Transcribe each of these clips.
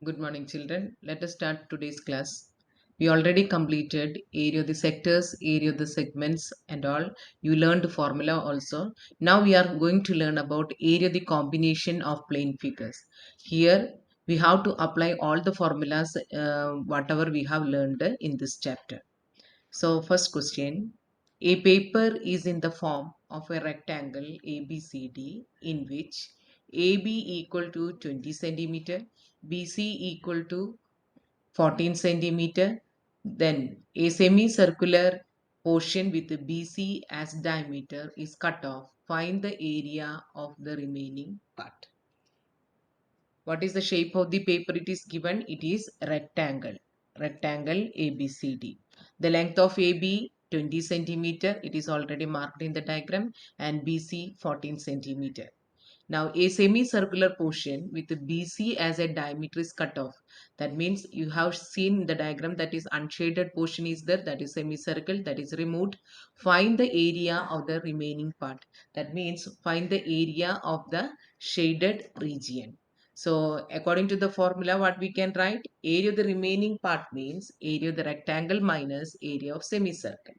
Good morning, children. Let us start today's class. We already completed area of the sectors, area of the segments, and all. You learned the formula also. Now we are going to learn about area of the combination of plane figures. Here we have to apply all the formulas, whatever we have learned in this chapter. So, first question. A paper is in the form of a rectangle ABCD in which AB equal to 20 centimeter, BC equal to 14 centimeter, then a semicircular portion with BC as diameter is cut off. Find the area of the remaining part. What is the shape of the paper it is given? It is rectangle ABCD. The length of AB 20 centimeter, it is already marked in the diagram, and BC 14 centimeter. Now a semicircular portion with BC as a diameter is cut off. That means you have seen the diagram, that is unshaded portion is there, that is semicircle, that is removed. Find the area of the remaining part. That means find the area of the shaded region. So according to the formula, what we can write? Area of the remaining part means area of the rectangle minus area of semicircle.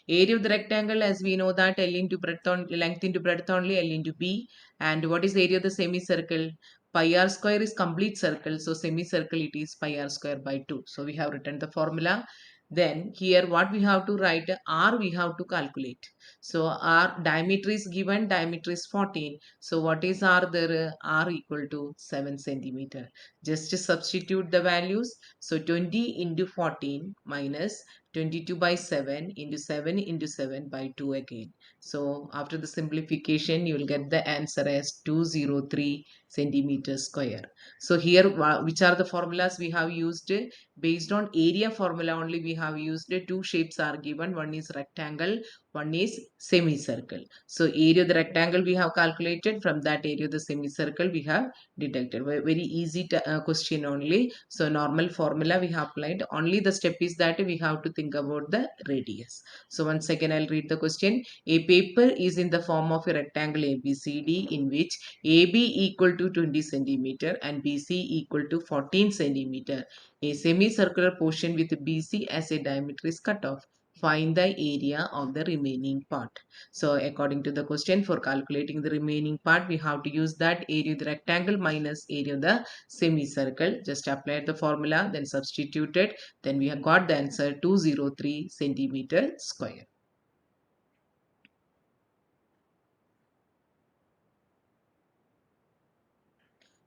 Area of the rectangle, as we know, that L into breadth on length into breadth only, L into B. And what is area of the semicircle? Pi r square is complete circle, so semicircle it is pi r square by 2. So we have written the formula. Then here what we have to write, r we have to calculate. So r diameter is given, diameter is 14. So what is r there? R equal to 7 centimeter. Just substitute the values. So 20 into 14 minus 22 by 7 into 7 into 7 by 2 again. So after the simplification, you will get the answer as 203 centimeters square. So here, which are the formulas we have used? Based on area formula only, we have used two shapes are given. One is rectangle, one is semicircle. So area of the rectangle we have calculated. From that area of the semicircle we have deducted. Very easy question only. So normal formula we have applied. Only the step is that we have to think about the radius. So once again I'll read the question. A paper is in the form of a rectangle ABCD in which AB equal to 20 centimeter and BC equal to 14 centimeter. A semicircular portion with BC as a diameter is cut off. Find the area of the remaining part. So according to the question, for calculating the remaining part, we have to use that area of the rectangle minus area of the semicircle. Just apply the formula, then substitute it. Then we have got the answer 203 centimeter square.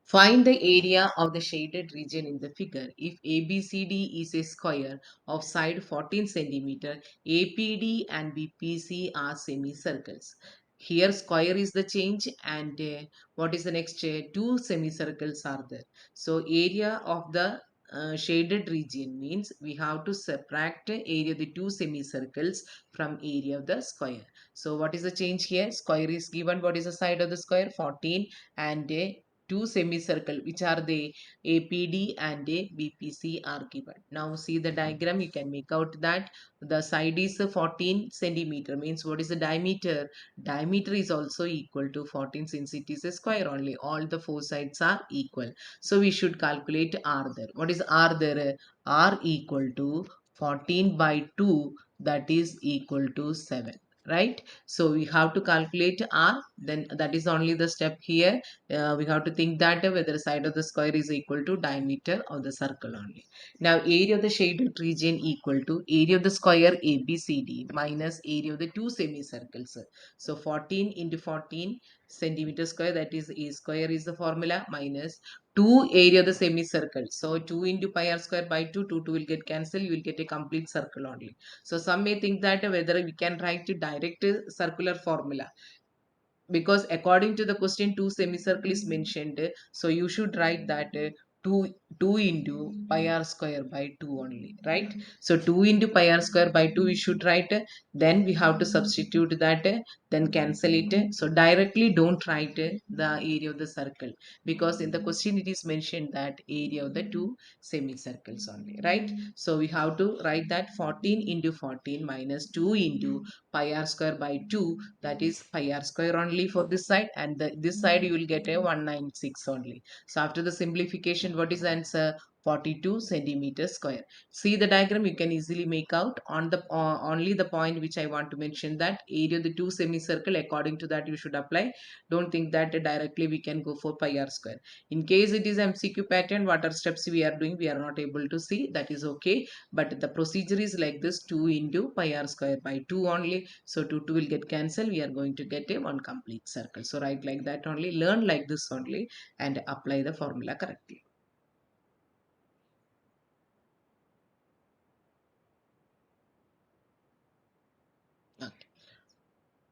Find the area of the shaded region in the figure. If ABCD is a square of side 14 centimeter, APD and BPC are semicircles. Here square is the change, and what is the next? Two semicircles are there. So area of the shaded region means we have to subtract area of the two semicircles from area of the square. So what is the change here? Square is given. What is the side of the square? 14, and two semicircle, which are the APD and a BPC are given. Now see the diagram, you can make out that the side is 14 centimeter, means what is the diameter? Diameter is also equal to 14 since it is a square only. All the four sides are equal. So we should calculate R there. What is R there? R equal to 14 by 2, that is equal to 7. Right? So we have to calculate R, then that is only the step here. We have to think that whether side of the square is equal to diameter of the circle only. Now area of the shaded region equal to area of the square ABCD minus area of the two semicircles. So 14 into 14 centimeter square, that is A square is the formula, minus 2 area of the semicircle. So 2 into pi r square by 2, 2 will get cancelled, you will get a complete circle only. So some may think that whether we can write direct circular formula, because according to the question two semicircle is mentioned, so you should write that 2 2 into pi r square by 2 only, right? So 2 into pi r square by 2 we should write, then we have to substitute that, then cancel it. So directly don't write the area of the circle, because in the question it is mentioned that area of the two semicircles only, right? So we have to write that 14 into 14 minus 2 into pi r square by 2, that is pi r square only for this side, and this side you will get a 196 only. So after the simplification, what is the answer 42 centimeters square. See the diagram, you can easily make out on the only the point which I want to mention, that area of the two semicircle, according to that you should apply. Don't think that directly we can go for pi r square. In case it is MCQ pattern, what are steps we are doing, we are not able to see, that is okay. But the procedure is like this: 2 into pi r square by 2 only. So 2 will get cancelled, we are going to get a one complete circle. So write like that only, learn like this only, and apply the formula correctly. Okay.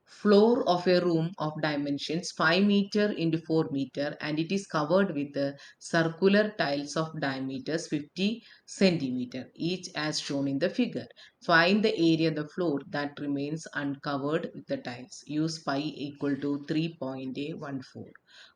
Floor of a room of dimensions 5 meter into 4 meter, and it is covered with circular tiles of diameters 50 centimeter each as shown in the figure. Find the area of the floor that remains uncovered with the tiles. Use pi equal to 3.14.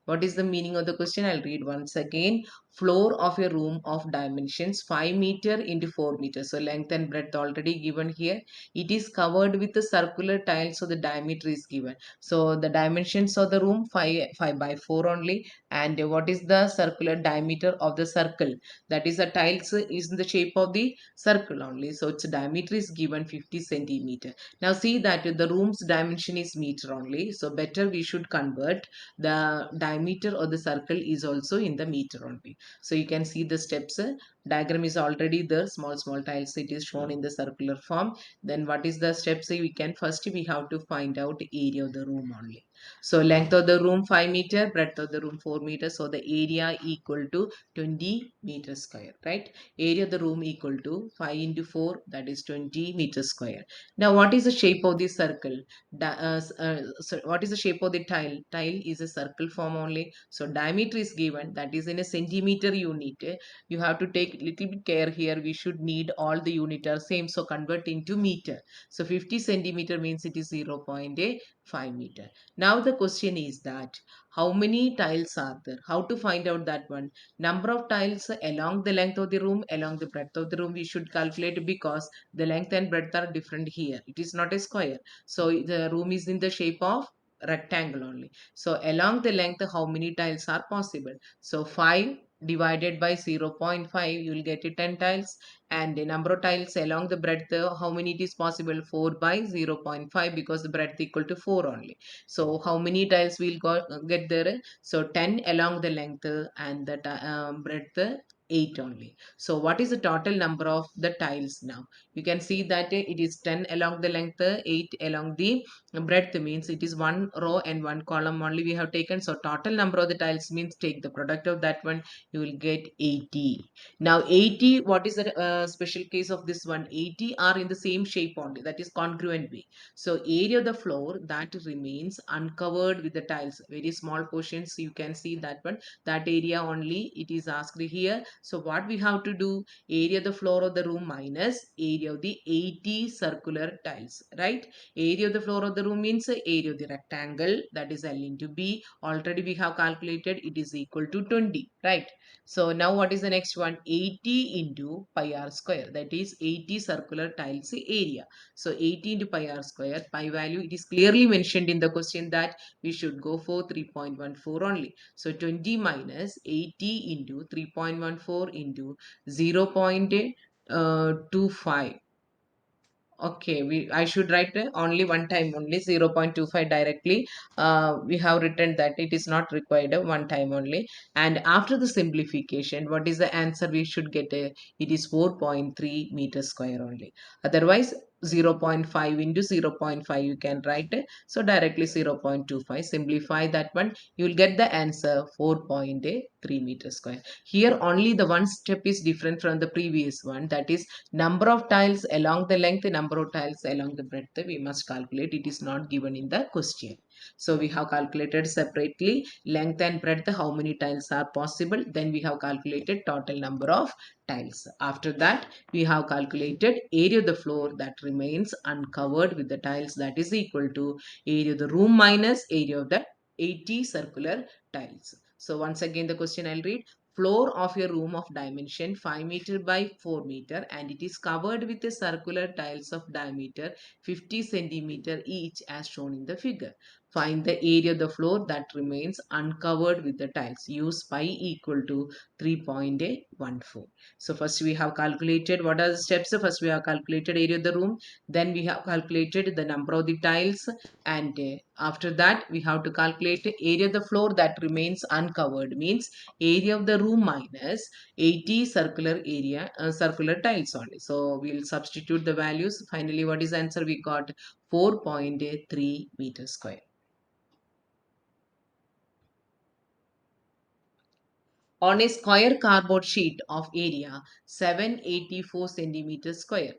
What is the meaning of the question? I'll read once again. Floor of a room of dimensions 5 meter into 4 meter. So length and breadth already given here. It is covered with the circular tile, so the diameter is given. So the dimensions of the room 5 by 4 only. And what is the circular diameter of the circle? That is, the tiles is in the shape of the circle only. So its diameter is given 50 centimeter. Now see that the room's dimension is meter only. So better we should convert the diameter of the circle is also in the meter only. So you can see the steps. Diagram is already there. Small tiles. It is shown in the circular form. Then what is the steps we can, first we have to find out area of the room only. So length of the room 5 meter, breadth of the room 4 meters. So the area equal to 20 meters square, right? Area of the room equal to 5 into 4, that is 20 meters square. Now what is the shape of the circle? So what is the shape of the tile? Tile is a circle form only. So diameter is given, that is in a centimeter unit. You have to take little bit care here. We should need all the unit are same, so convert into meter. So 50 centimeter means it is 0.5 meter. Now the question is that how many tiles are there? How to find out that one? Number of tiles along the length of the room, along the breadth of the room we should calculate, because the length and breadth are different here. It is not a square. So the room is in the shape of rectangle only. So along the length, how many tiles are possible? So 5 divided by 0.5, you will get it 10 tiles. And the number of tiles along the breadth, how many it is possible? 4 by 0.5, because the breadth equal to 4 only. So how many tiles will get there? So 10 along the length, and the breadth 8 only. So what is the total number of the tiles now? You can see that it is 10 along the length, 8 along the breadth, means it is one row and one column only we have taken. So total number of the tiles means take the product of that one, you will get 80. Now 80, what is the special case of this one? 80 are in the same shape only, that is congruent way. So area of the floor that remains uncovered with the tiles, very small portions, you can see that one, that area only it is asked here. So what we have to do? Area of the floor of the room minus area of the 80 circular tiles, right? Area of the floor of the room means area of the rectangle, that is L into B. Already we have calculated, it is equal to 20, right? So now what is the next one? 80 into pi r square, that is 80 circular tiles area. So 80 into pi r square, pi value, it is clearly mentioned in the question that we should go for 3.14 only. So 20 minus 80 into 3.14 into 0.25. Okay, I should write only one time only, 0.25 directly. We have written that it is not required one time only. And after the simplification, what is the answer we should get? It is 4.3 meters square only. Otherwise, 0.5 into 0.5 you can write. So directly 0.25. Simplify that one. You will get the answer 4.3 meters square. Here only the one step is different from the previous one. That is, number of tiles along the length, number of tiles along the breadth, we must calculate. It is not given in the question. So we have calculated separately length and breadth, how many tiles are possible. Then we have calculated total number of tiles. After that, we have calculated area of the floor that remains uncovered with the tiles, that is equal to area of the room minus area of the 80 circular tiles. So once again the question I'll read. Floor of a room of dimension 5 meter by 4 meter, and it is covered with a circular tiles of diameter 50 centimeter each as shown in the figure. Find the area of the floor that remains uncovered with the tiles. Use pi equal to 3.14. So first we have calculated what are the steps. First we have calculated area of the room. Then we have calculated the number of the tiles. And after that we have to calculate the area of the floor that remains uncovered. Means area of the room minus 80 circular tiles only. So we'll substitute the values. Finally, what is the answer? We got 4.3 meters square. On a square cardboard sheet of area 784 centimeters square,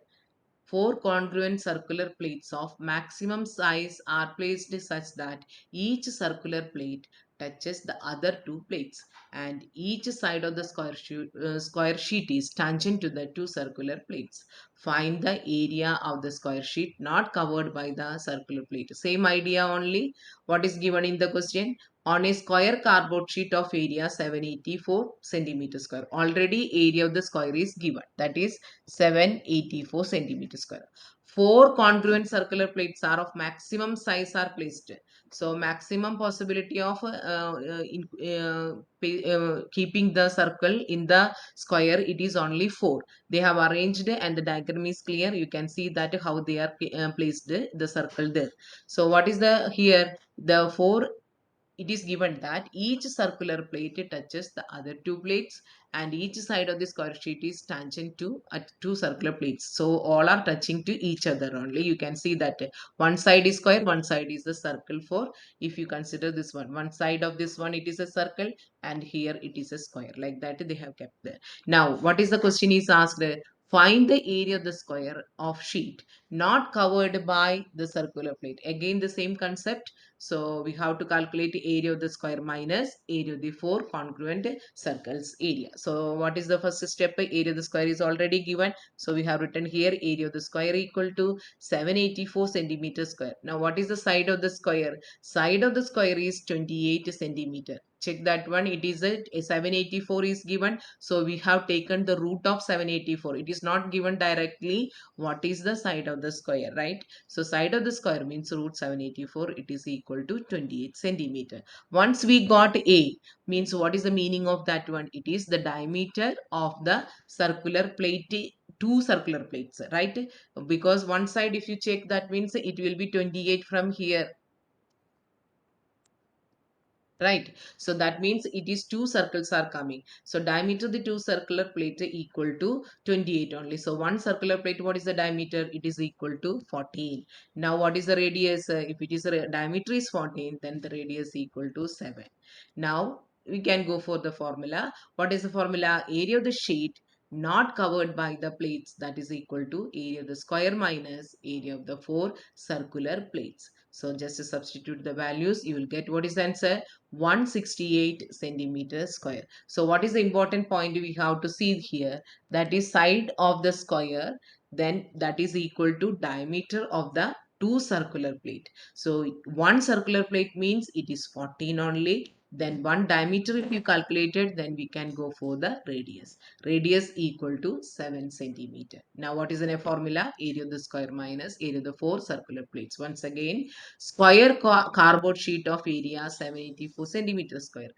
four congruent circular plates of maximum size are placed such that each circular plate touches the other two plates, and each side of the square sheet is tangent to the two circular plates. Find the area of the square sheet not covered by the circular plate. Same idea only. What is given in the question? On a square cardboard sheet of area 784 centimeters square. Already area of the square is given. That is 784 centimeters square. Four congruent circular plates are of maximum size are placed. So maximum possibility of keeping the circle in the square, it is only four. They have arranged and the diagram is clear. You can see that how they are placed the circle there. So what is the here? The four, it is given that each circular plate touches the other two plates, and each side of the square sheet is tangent to two circular plates. So all are touching to each other only. You can see that one side is square, one side is the circle. For if you consider this one side of this one, it is a circle, and here it is a square. Like that they have kept there. Now what is the question is asked? Find the area of the square of sheet not covered by the circular plate. Again the same concept. So we have to calculate the area of the square minus area of the four congruent circles area. So what is the first step? Area of the square is already given. So we have written here area of the square equal to 784 centimeter square. Now what is the side of the square? Side of the square is 28 centimeter. Check that one. It is a 784 is given. So we have taken the root of 784. It is not given directly what is the side of the square, right? So side of the square means root 784. It is equal to 28 centimeter. Once we got A, means what is the meaning of that one? It is the diameter of the circular plate, two circular plates, right? Because one side if you check, that means it will be 28 from here, right? So that means it is two circles are coming. So diameter of the two circular plates equal to 28 only. So one circular plate, what is the diameter? It is equal to 14. Now what is the radius? If it is diameter is 14, then the radius equal to 7. Now we can go for the formula. What is the formula? Area of the sheet not covered by the plates, that is equal to area of the square minus area of the four circular plates. So just to substitute the values, you will get what is the answer? 168 centimeters square. So what is the important point we have to see here? That is side of the square, then that is equal to diameter of the two circular plate. So one circular plate means it is 14 only. Then one diameter if you calculated, then we can go for the radius. Radius equal to 7 centimeter. Now what is the formula? Area of the square minus area of the four circular plates. Once again, square cardboard sheet of area 784 centimeters square.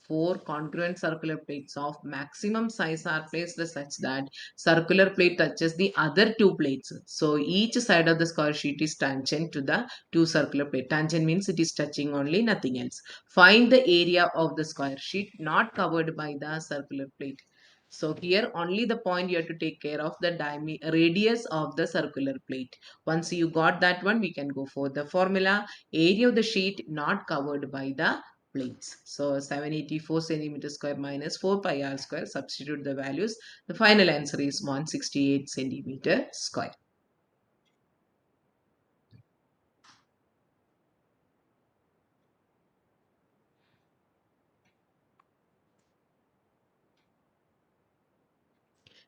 Four congruent circular plates of maximum size are placed such that circular plate touches the other two plates. So each side of the square sheet is tangent to the two circular plate. Tangent means it is touching only, nothing else. Find the area of the square sheet not covered by the circular plate. So here only the point you have to take care of the radius of the circular plate. Once you got that one, we can go for the formula. Area of the sheet not covered by the plates. So 784 centimeter square minus 4 pi r square. Substitute the values. The final answer is 168 centimeter square.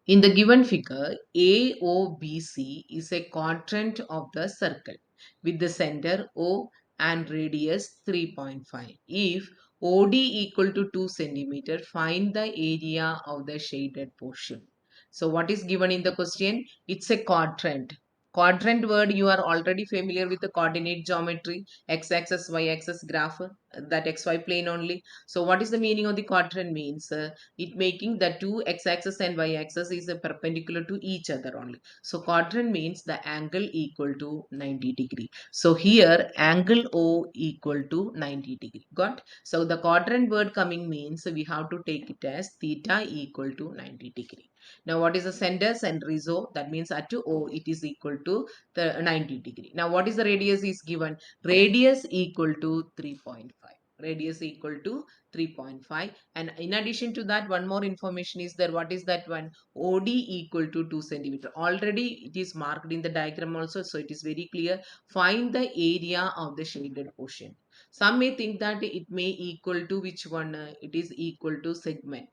In the given figure, AOBC is a quadrant of the circle with the center O and radius 3.5. If OD equal to 2 centimeter, find the area of the shaded portion. So what is given in the question? It's a quadrant. Quadrant word, you are already familiar with the coordinate geometry, x-axis, y-axis graph, that xy plane only. So what is the meaning of the quadrant means? It making the two x-axis and y-axis is perpendicular to each other only. So quadrant means the angle equal to 90 degree. So here angle O equal to 90 degree. Got? So the quadrant word coming means we have to take it as theta equal to 90 degree. Now what is the center? Center is O. That means at O it is equal to the 90 degree. Now what is the radius is given? Radius equal to 3.5. Radius equal to 3.5. And in addition to that, one more information is there. What is that one? OD equal to 2 centimeter. Already it is marked in the diagram also. So it is very clear. Find the area of the shaded portion. Some may think that it may equal to which one? It is equal to segment.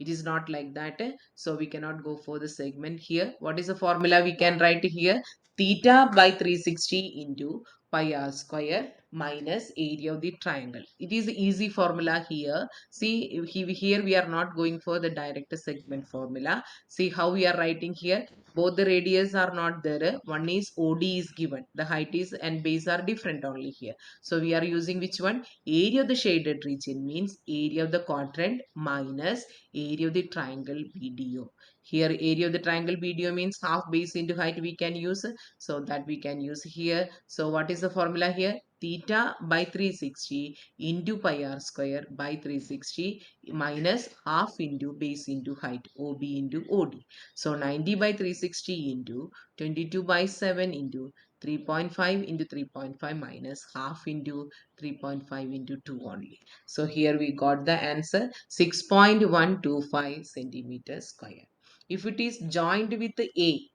It is not like that. So we cannot go for the segment here. What is the formula we can write here? Theta by 360 into pi r square minus area of the triangle. It is easy formula here. See, here we are not going for the direct segment formula. See how we are writing here. Both the radius are not there. One is OD is given. The height is and base are different only here. So we are using which one? Area of the shaded region means area of the quadrant minus area of the triangle BDO. Here area of the triangle BDO means half base into height we can use. So that we can use here. So what is the formula here? Theta by 360 into pi r square by 360 minus half into base into height OB into OD. So 90 by 360 into 22 by 7 into 3.5 into 3.5 minus half into 3.5 into 2 only. So here we got the answer 6.125 centimeters square. If it is joined with the A,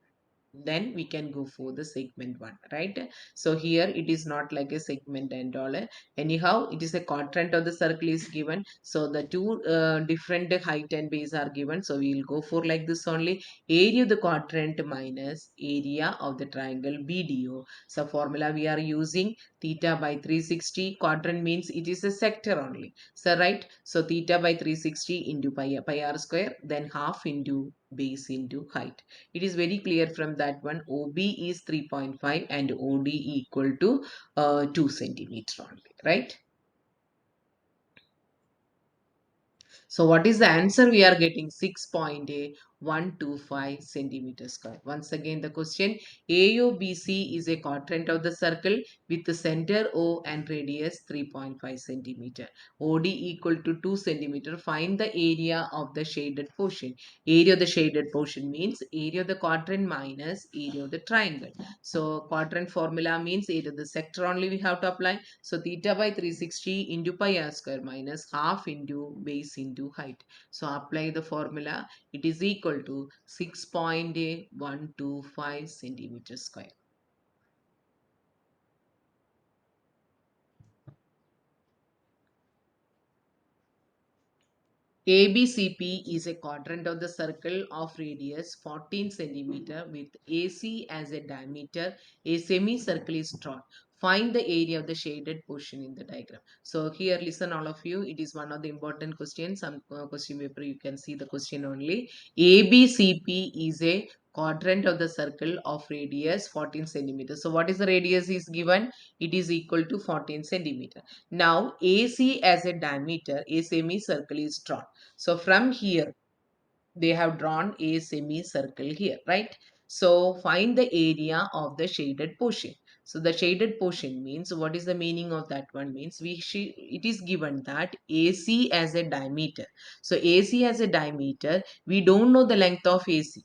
then we can go for the segment one, right? So here it is not like a segment and all. Anyhow, it is a quadrant of the circle is given. So the two different height and base are given. So we will go for like this only. Area of the quadrant minus area of the triangle BDO. So formula we are using theta by 360. Quadrant means it is a sector only. So right. So theta by 360 into pi r square, then half into base into height. It is very clear from that one. OB is 3.5 and OD equal to 2 centimeter only, right? So what is the answer we are getting? 6.125 centimeters square. Once again the question, AOBC is a quadrant of the circle with the center O and radius 3.5 centimeter. OD equal to 2 centimeter. Find the area of the shaded portion. Area of the shaded portion means area of the quadrant minus area of the triangle. So quadrant formula means area of the sector only we have to apply. So theta by 360 into pi r square minus half into base into height. So apply the formula. It is equal to 6.125 centimeters square. ABCP is a quadrant of the circle of radius 14 centimeter with AC as a diameter. A semicircle is drawn. Find the area of the shaded portion in the diagram. So here listen all of you. It is one of the important questions. Some question paper you can see the question only. ABCP is a quadrant of the circle of radius 14 centimeters. So what is the radius is given? It is equal to 14 centimeter. Now AC as a diameter, a semicircle is drawn. So from here, they have drawn a semicircle here, right? So find the area of the shaded portion. So the shaded portion means what is the meaning of that one means it is given that AC as a diameter. So AC as a diameter, we don't know the length of AC.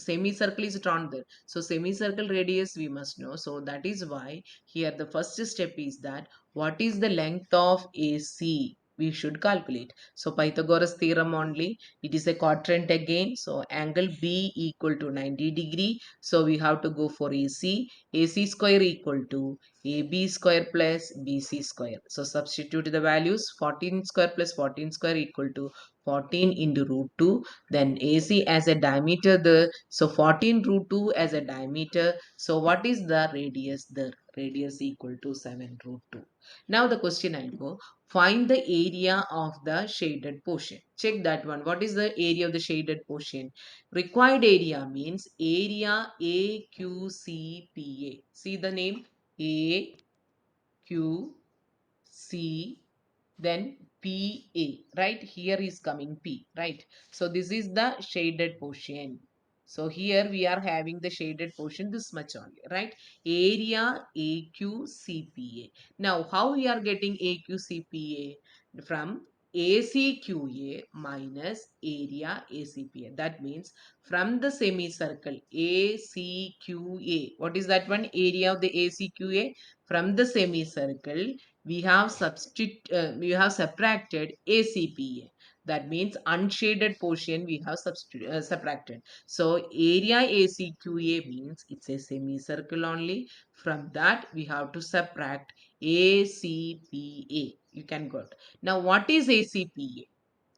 Semicircle is drawn there. So semicircle radius we must know. So that is why here the first step is that what is the length of AC? We should calculate. So Pythagoras theorem only. It is a quadrant again. So angle B equal to 90 degree. So we have to go for AC. AC square equal to AB square plus BC square. So substitute the values. 14 square plus 14 square equal to 14 into root 2. Then AC as a diameter there. So 14 root 2 as a diameter. So what is the radius there? Radius equal to 7 root 2. Now the question I go. Find the area of the shaded portion. Check that one. What is the area of the shaded portion? Required area means area AQCPA. See the name AQC, then PA, right? Here is coming P, right? So this is the shaded portion. So here we are having the shaded portion this much only, right? Area AQCPA. Now how we are getting AQCPA? From ACQA minus area ACPA. That means from the semicircle ACQA. What is that one? Area of the ACQA. From the semicircle we have subtracted ACPA. That means unshaded portion we have subtracted. So area ACQA means it's a semicircle only. From that we have to subtract ACPA. You can go. Now what is ACPA?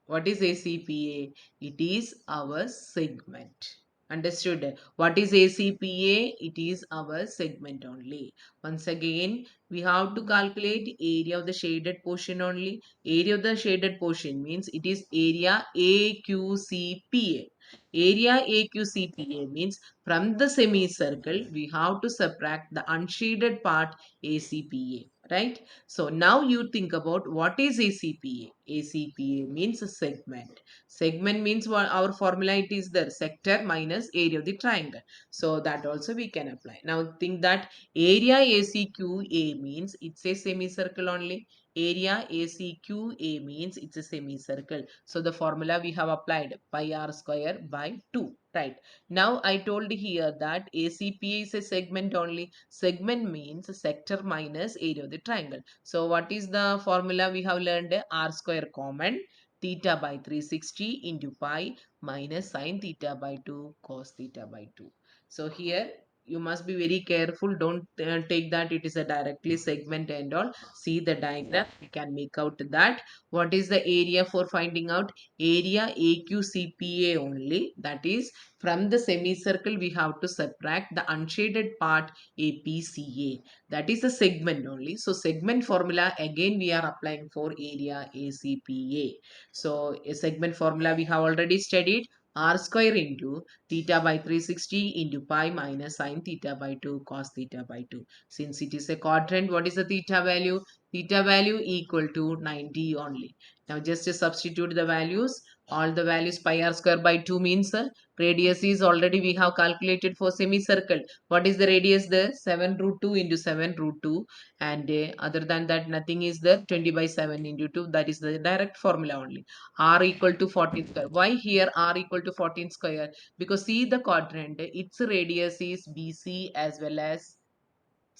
What is ACPA? It is our segment. Understood? What is ACPA? It is our segment only. Once again, we have to calculate area of the shaded portion only. Area of the shaded portion means it is area AQCPA. Area AQCPA means from the semicircle, we have to subtract the unshaded part ACPA, right? So now you think about what is ACPA. ACPA means a segment. Segment means what our formula it is the sector minus area of the triangle. So that also we can apply. Now think that area ACQA means it's a semicircle only. Area ACQA means it's a semicircle. So the formula we have applied pi r square by 2. Right. Now I told here that ACPA is a segment only. Segment means sector minus area of the triangle. So what is the formula we have learned? R square common, theta by 360 into pi minus sine theta by 2 cos theta by 2. So here you must be very careful. Don't take that it is a directly segment and all. See the diagram. We can make out that. What is the area for finding out? Area AQCPA only. That is from the semicircle we have to subtract the unshaded part APCA. That is the segment only. So segment formula again we are applying for area ACPA. So a segment formula we have already studied. R square into theta by 360 into pi minus sine theta by 2 cos theta by 2. Since it is a quadrant, what is the theta value? Theta value equal to 90 only. Now just to substitute the values. All the values pi r square by 2 means radius is already we have calculated for semicircle. What is the radius there? 7 root 2 into 7 root 2, and other than that nothing is there. 20 by 7 into 2, that is the direct formula only. R equal to 14 square. Why here R equal to 14 square? Because see the quadrant, its radius is BC as well as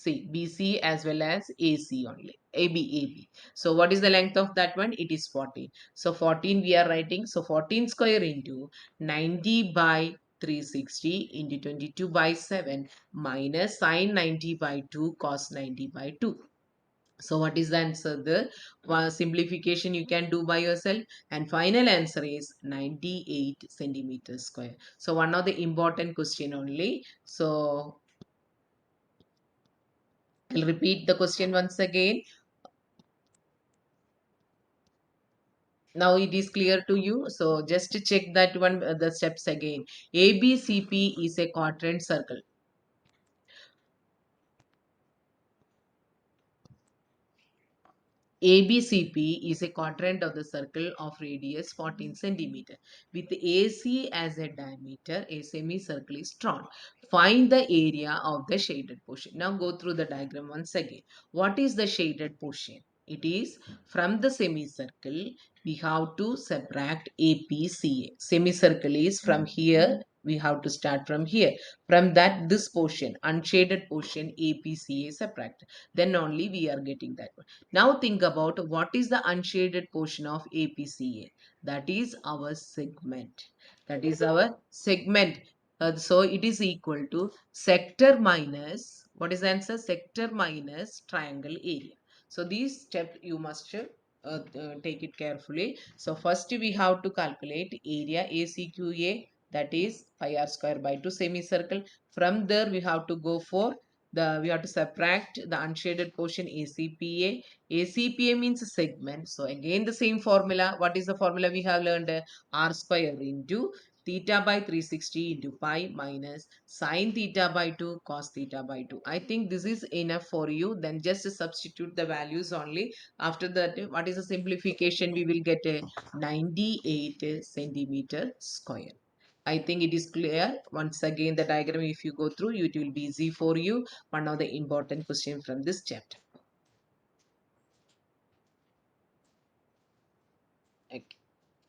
BC as well as AC only. AB. So what is the length of that one? It is 14. So 14 we are writing. So 14 square into 90 by 360 into 22 by 7 minus sine 90 by 2 cos 90 by 2. So what is the answer? The simplification you can do by yourself, and final answer is 98 centimeters square. So one of the important question only. So I'll repeat the question once again. Now it is clear to you. So just to check that one, the steps again. ABCP is a quadrant circle. ABCP is a quadrant of the circle of radius 14 centimeter. With AC as a diameter, a semicircle is drawn. Find the area of the shaded portion. Now go through the diagram once again. What is the shaded portion? It is from the semicircle, we have to subtract APCA. Semicircle is from here, we have to start from here. From that, this portion, unshaded portion, APCA subtract. Then only we are getting that one. Now think about what is the unshaded portion of APCA. That is our segment. That is our segment. So it is equal to sector minus, what is the answer? Sector minus triangle area. So these steps you must take it carefully. So first we have to calculate area ACQA, that is pi r square by 2 semicircle. From there we have to go for we have to subtract the unshaded portion ACPA. ACPA means segment. So again the same formula. What is the formula we have learned? R square into theta by 360 into pi minus sine theta by 2 cos theta by 2. I think this is enough for you. Then just substitute the values only. After that, what is the simplification? We will get a 98 centimeter square. I think it is clear. Once again, the diagram, if you go through, it will be easy for you. One of the important question from this chapter. Okay.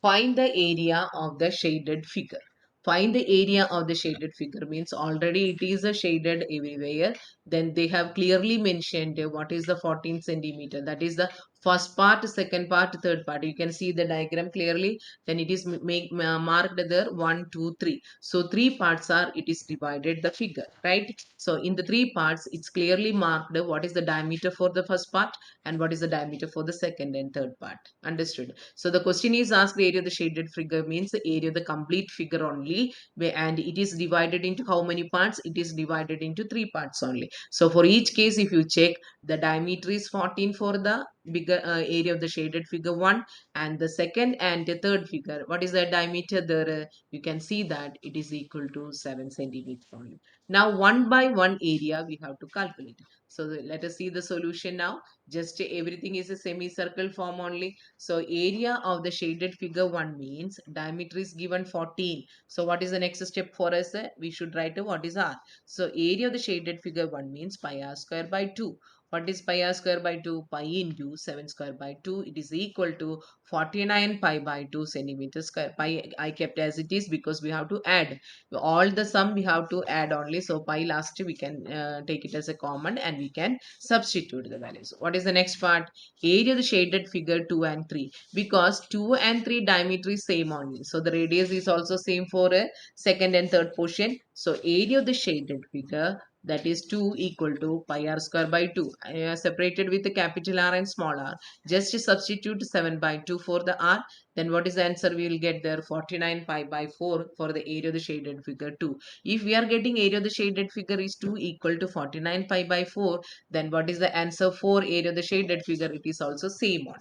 Find the area of the shaded figure. Find the area of the shaded figure means already it is a shaded everywhere. Then they have clearly mentioned what is the 14 centimeter. That is the first part, second part, third part. You can see the diagram clearly. Then it is marked there 1, 2, 3. So three parts are it is divided the figure, right? So in the three parts, it's clearly marked what is the diameter for the first part and what is the diameter for the second and third part. Understood? So the question is asked the area of the shaded figure means the area of the complete figure only, and it is divided into how many parts? It is divided into three parts only. So for each case, if you check, the diameter is 14 for the bigger area of the shaded figure 1, and the second and the third figure. What is the diameter there? You can see that it is equal to 7 centimeters only. Now one by one area we have to calculate. So let us see the solution now. Just everything is a semicircle form only. So area of the shaded figure 1 means diameter is given 14. So what is the next step for us? We should write what is R. So area of the shaded figure 1 means pi r square by 2. What is pi r square by 2? Pi into 7 square by 2. It is equal to 49 pi by 2 centimeter square. Pi I kept as it is because we have to add. All the sum we have to add only. So pi last we can take it as a common and we can substitute the values. What is the next part? Area of the shaded figure 2 and 3, because 2 and 3 diameter is same only. So the radius is also same for a second and third portion. So area of the shaded figure, that is 2 equal to pi r square by 2. Separated with the capital R and small r. Just substitute 7 by 2 for the r. Then what is the answer we will get there? 49 pi by 4 for the area of the shaded figure 2. If we are getting area of the shaded figure is 2 equal to 49 pi by 4, then what is the answer for area of the shaded figure? It is also same one.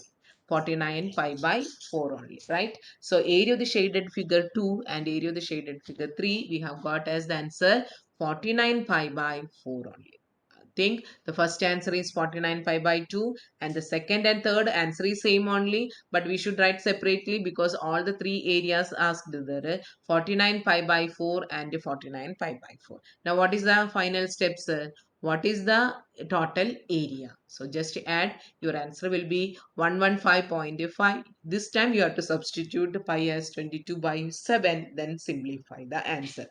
49 pi by 4 only, right? So area of the shaded figure 2 and area of the shaded figure 3 we have got as the answer 49 pi by 4 only. Think the first answer is 49 pi by 2 and the second and third answer is same only, but we should write separately because all the three areas asked there 49 pi by 4 and 49 pi by 4. Now what is the final steps? What is the total area? So just add, your answer will be 115.5. This time you have to substitute pi as 22 by 7, then simplify the answer.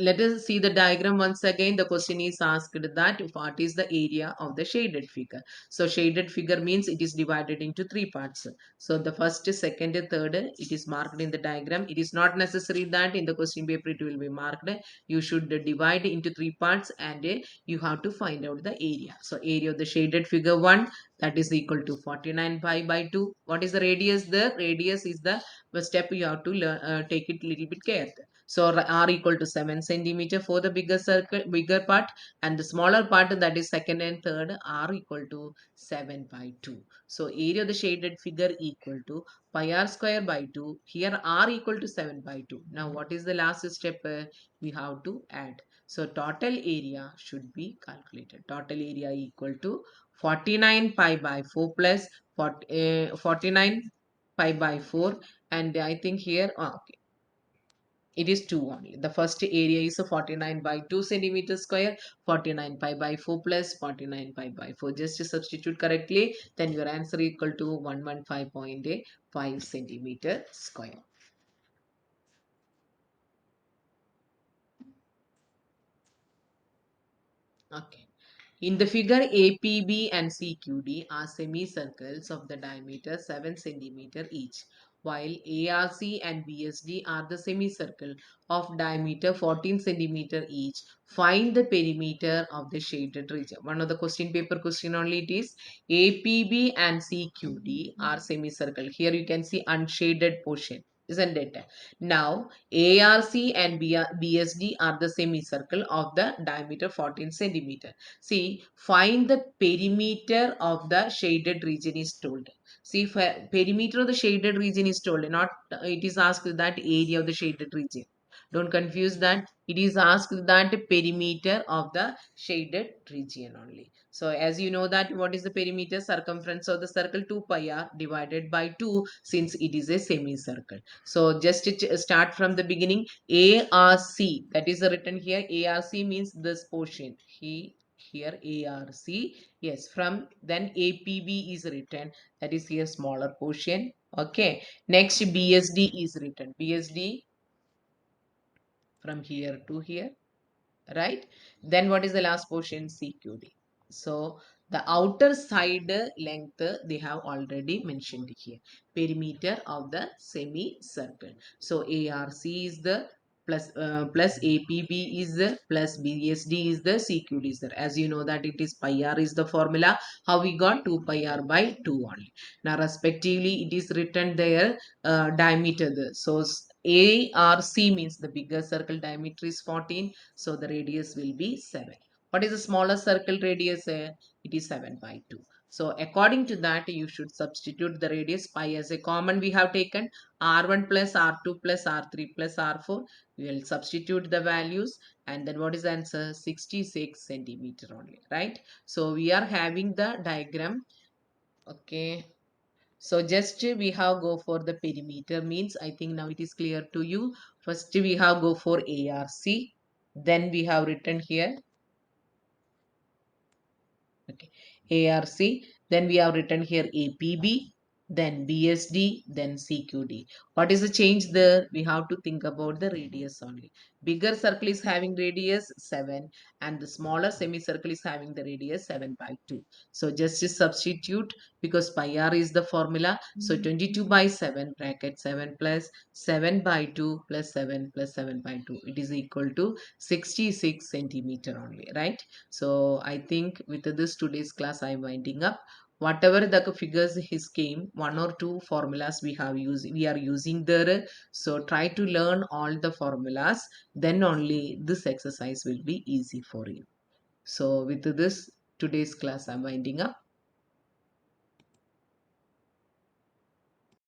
Let us see the diagram once again. The question is asked that what is the area of the shaded figure. So shaded figure means it is divided into three parts. So the first, second, third, it is marked in the diagram. It is not necessary that in the question paper it will be marked. You should divide into three parts and you have to find out the area. So area of the shaded figure 1, that is equal to 49 pi by 2. What is the radius there? Radius is the step you have to learn, take it little bit care. So r equal to 7 centimeter for the bigger circle, bigger part, and the smaller part, that is second and third, r equal to 7 by 2. So area of the shaded figure equal to pi r square by 2. Here r equal to 7 by 2. Now what is the last step? We have to add. So total area should be calculated. Total area equal to 49 pi by 4 plus 49 pi by 4, and I think here okay, it is 2 only. The first area is 49 by 2 centimeter square, 49 pi by 4 plus 49 pi by 4. Just to substitute correctly, then your answer equal to 115.5 centimeter square. Okay. In the figure, APB and CQD are semicircles of the diameter 7 centimeter each, while ARC and BSD are the semicircle of diameter 14 centimeter each. Find the perimeter of the shaded region. One of the question paper question only it is. APB and CQD are semicircle. Here you can see unshaded portion. isn't it? Now, ARC and BSD are the semicircle of the diameter 14 centimeter. See, find the perimeter of the shaded region is told. See, perimeter of the shaded region is told, not it is asked that area of the shaded region. Don't confuse that. It is asked that perimeter of the shaded region only. So as you know that what is the perimeter? Circumference of the circle 2 pi r divided by 2, since it is a semicircle. So just to start from the beginning, ARC, that is written here. ARC means this portion. Here ARC, yes, from then APB is written, that is here smaller portion. Okay, next BSD is written. BSD from here to here, right? Then what is the last portion? CQD. So the outer side length they have already mentioned here. Perimeter of the semicircle. So ARC is the plus APB is the plus BSD is the CQD is there. As you know that it is pi r is the formula. How we got 2 pi r by 2 only. Now respectively it is written there diameter. So ARC means the bigger circle diameter is 14. So the radius will be 7. What is the smaller circle radius? It is 7 by 2. So according to that, you should substitute the radius pi as a common. We have taken r1 plus r2 plus r3 plus r4. We will substitute the values, and then what is the answer? 66 centimeter only, right? So we are having the diagram. Okay. So just we have go for the perimeter, means I think now it is clear to you. First we have go for ARC. Then we have written here, okay, ARC. Then we have written here APB, then BSD, then CQD. What is the change there? We have to think about the radius only. Bigger circle is having radius 7, and the smaller semicircle is having the radius 7 by 2. So just to substitute, because pi r is the formula. So 22 by 7 bracket 7 plus 7 by 2 plus 7 plus 7 by 2. It is equal to 66 centimeter only, right? So I think with this today's class I'm winding up. Whatever the figures his came, one or two formulas we are using there. So try to learn all the formulas, then only this exercise will be easy for you. So with this today's class I'm winding up.